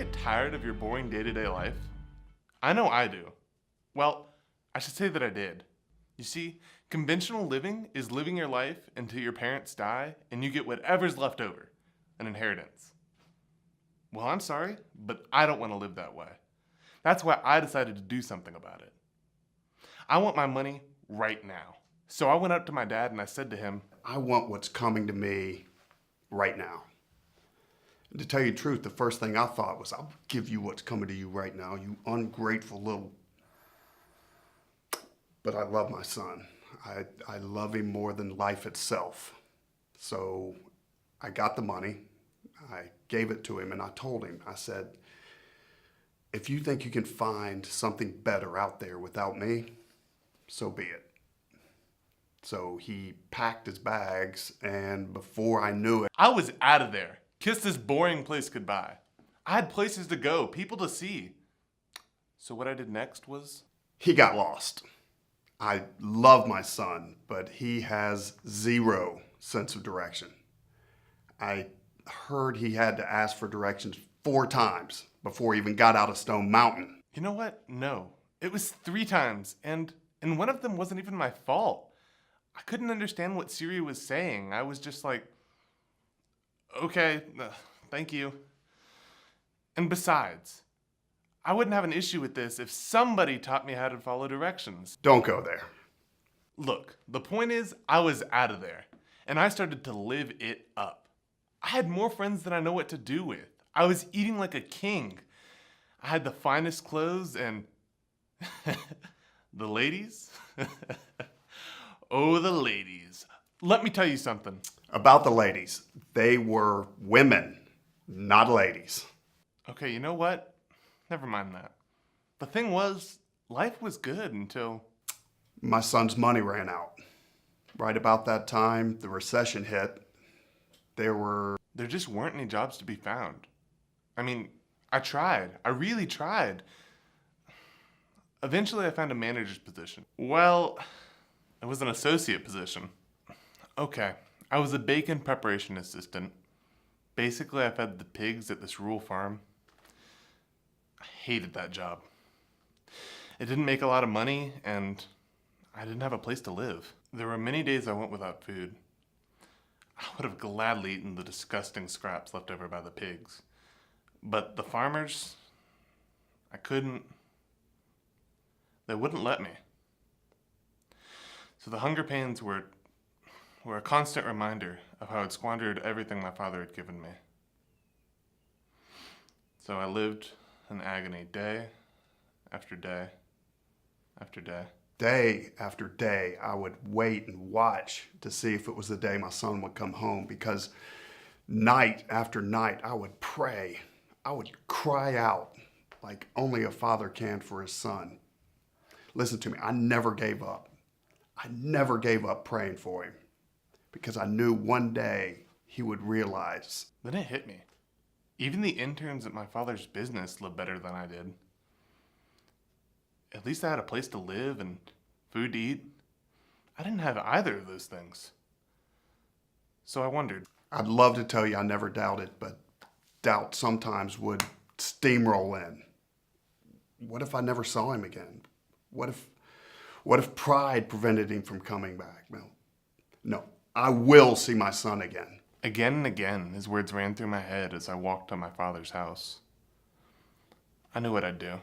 get tired of your boring day-to-day life? I know I do. Well, I should say that I did. You see, conventional living is living your life until your parents die and you get whatever's left over, an inheritance. Well, I'm sorry, but I don't want to live that way. That's why I decided to do something about it. I want my money right now. So I went up to my dad and I said to him, I want what's coming to me right now. And to tell you the truth, the first thing I thought was, I'll give you what's coming to you right now, you ungrateful little... But I love my son. I love him more than life itself. So I got the money, I gave it to him, and I told him, I said, if you think you can find something better out there without me, so be it. So he packed his bags, and before I knew it, I was out of there. Kissed this boring place goodbye. I had places to go, people to see. So what I did next was... he got lost. I love my son, but he has zero sense of direction. I heard he had to ask for directions 4 times before he even got out of Stone Mountain. You know what? No. It was 3 times, and one of them wasn't even my fault. I couldn't understand what Siri was saying. I was just like, okay, thank you. And besides, I wouldn't have an issue with this if somebody taught me how to follow directions. Don't go there. Look, the point is, I was out of there, and I started to live it up. I had more friends than I know what to do with. I was eating like a king. I had the finest clothes and... the ladies? Oh, the ladies. Let me tell you something. About the ladies, they were women, not ladies. Okay, you know what? Never mind that. The thing was, life was good until... my son's money ran out. Right about that time, the recession hit. There just weren't any jobs to be found. I mean, I tried. I really tried. Eventually, I found a manager's position. Well, it was an associate position. Okay, I was a bacon preparation assistant. Basically, I fed the pigs at this rural farm. I hated that job. It didn't make a lot of money, and I didn't have a place to live. There were many days I went without food. I would have gladly eaten the disgusting scraps left over by the pigs. But the farmers, I couldn't. They wouldn't let me. So the hunger pains were a constant reminder of how I'd squandered everything my father had given me. So I lived in agony day after day after day. Day after day, I would wait and watch to see if it was the day my son would come home, because night after night, I would pray. I would cry out like only a father can for his son. Listen to me, I never gave up. I never gave up praying for him, because I knew one day he would realize. Then it hit me. Even the interns at my father's business lived better than I did. At least I had a place to live and food to eat. I didn't have either of those things. So I wondered. I'd love to tell you I never doubted, but doubt sometimes would steamroll in. What if I never saw him again? What if pride prevented him from coming back? No, I will see my son again. Again and again, his words ran through my head as I walked to my father's house. I knew what I'd do.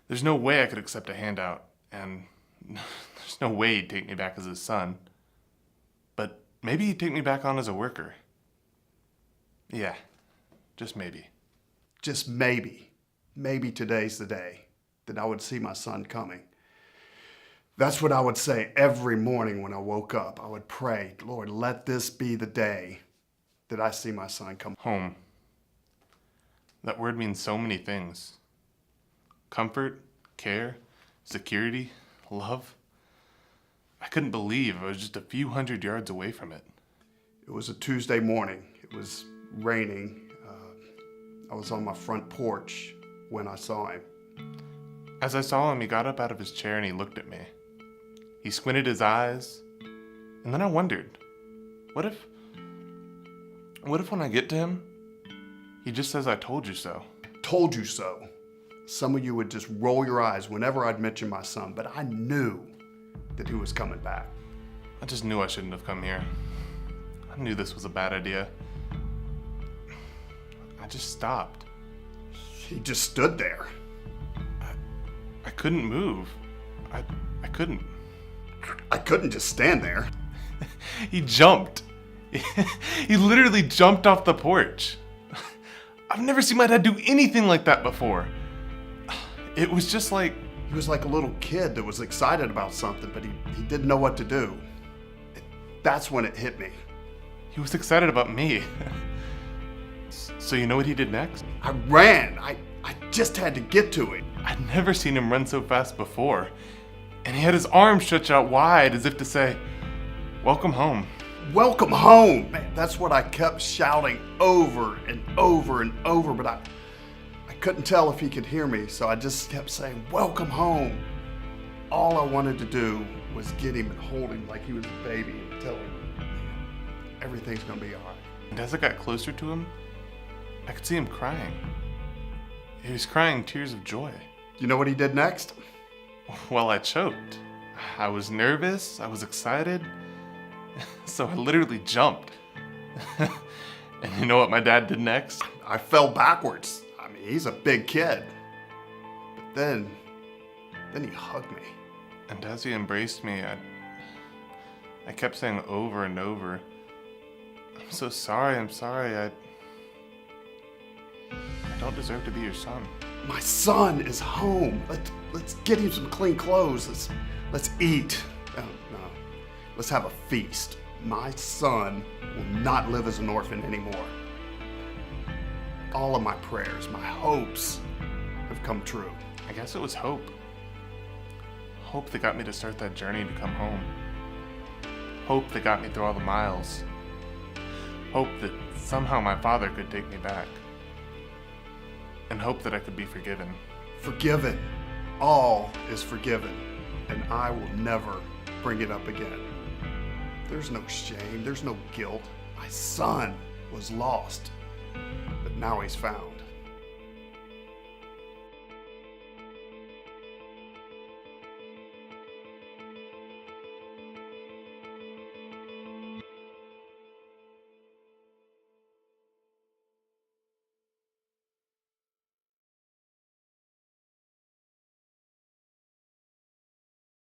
There's no way I could accept a handout, and there's no way he'd take me back as his son. But maybe he'd take me back on as a worker. Yeah, just maybe. Just maybe. Maybe today's the day that I would see my son coming. That's what I would say every morning when I woke up. I would pray, Lord, let this be the day that I see my son come home. That word means so many things. Comfort, care, security, love. I couldn't believe I was just a few hundred yards away from it. It was a Tuesday morning. It was raining. I was on my front porch when I saw him. As I saw him, he got up out of his chair and he looked at me. He squinted his eyes, and then I wondered, what if when I get to him, he He just says I told you so. Told you so. Some of you would just roll your eyes whenever I'd mention my son, but I knew that he was coming back. I just knew I shouldn't have come here. I knew this was a bad idea. I just stopped. He just stood there. I couldn't move. I couldn't. I couldn't just stand there. He jumped. He literally jumped off the porch. I've never seen my dad do anything like that before. It was just like... He was like a little kid that was excited about something, but he didn't know what to do. That's when it hit me. He was excited about me. So you know what he did next? I ran. I just had to get to him. I'd never seen him run so fast before. And he had his arms stretched out wide as if to say, welcome home. Welcome home! Man, that's what I kept shouting over and over and over, but I couldn't tell if he could hear me, so I just kept saying, welcome home. All I wanted to do was get him and hold him like he was a baby and tell him, everything's gonna be all right. And as I got closer to him, I could see him crying. He was crying tears of joy. You know what he did next? Well, I choked. I was nervous, I was excited, so I literally jumped. And you know what my dad did next? I fell backwards. I mean, he's a big kid. But then he hugged me. And as he embraced me, I kept saying over and over, I'm so sorry, I'm sorry, I don't deserve to be your son. My son is home. Let's get him some clean clothes. Let's eat. No. Let's have a feast. My son will not live as an orphan anymore. All of my prayers, my hopes have come true. I guess it was hope. Hope that got me to start that journey to come home. Hope that got me through all the miles. Hope that somehow my father could take me back. And hope that I could be forgiven. Forgiven. All is forgiven. And I will never bring it up again. There's no shame. There's no guilt. My son was lost, but now he's found.